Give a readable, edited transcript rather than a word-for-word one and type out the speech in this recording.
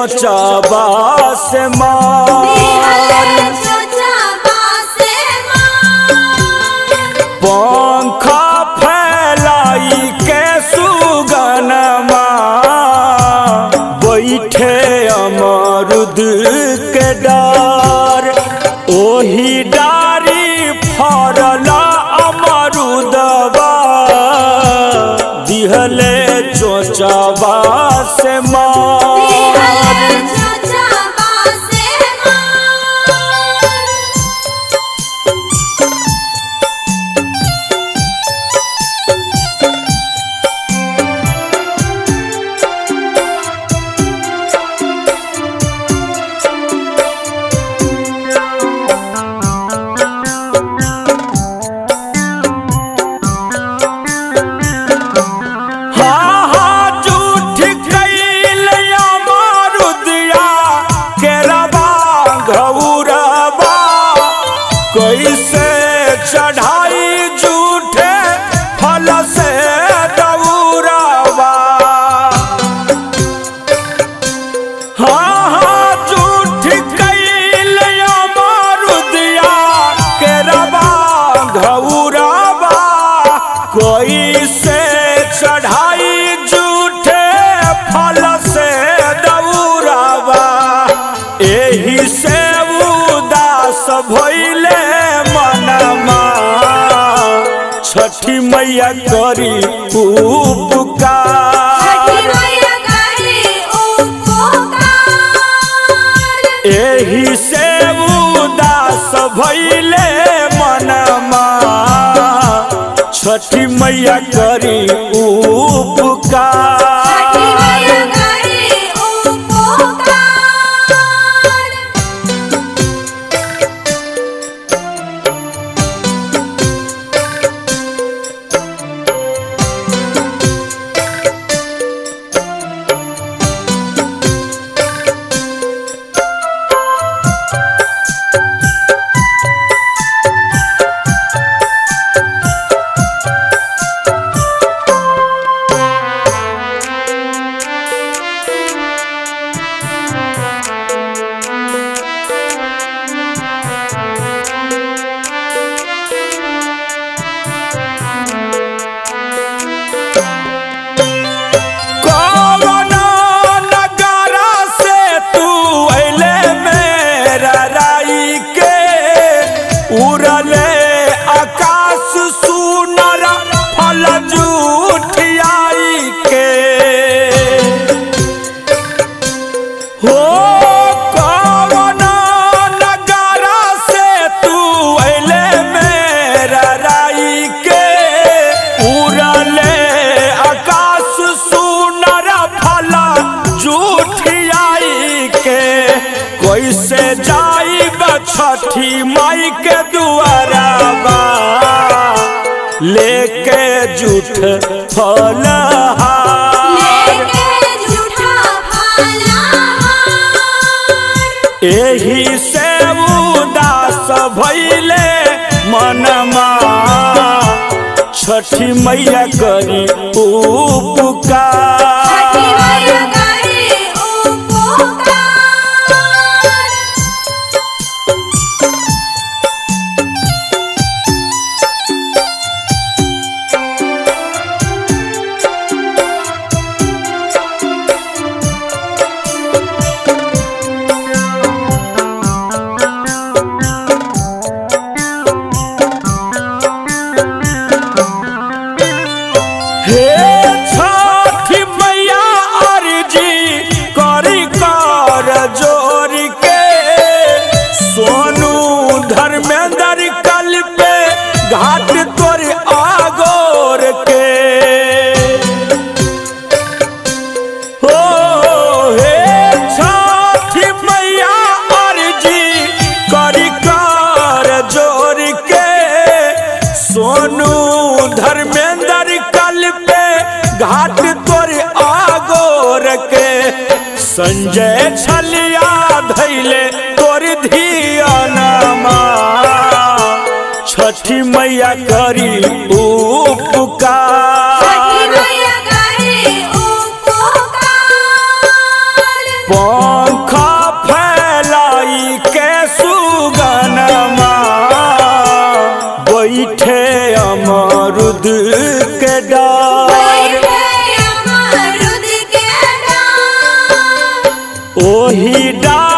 चोचबा से मार पंखा फैलाई के सुगनमा बैठे अमरुद के डार ओही डारी फरला अमरुदवा दिहले चोचबा से मार कैसे चढ़ाई झूठे फल से दौरावा हाँ झूठ कैल अमरुदिया के रवा घौरावा कैसे चढ़ाई झूठे फल से दौरावा एही से उदास भइले छठी मैया करी उपकार एही से उदास भइले मनमा छठी मैया करी उपकार उड़ले आकाश सुनर फल जूठियाई के हो कौन नगारा से तू अइले मेरा राई के उड़ले आकाश सुनर फल जूठियाई के कैसे जाई छठी माई के दुआराबा लेके जूठ फलहार एही से उदास भइले मनमा छठी मैया करी उपकार घाट तोर आगोर के हो हे छठी मैया अर्जी करी कर जोर के सोनू धर्मेंद्र कल पे घाट तोर आगोर के संजय छलिया धैले तोर धियानमा छठी मैया करी उपकार अमरुद के डार, ओही डार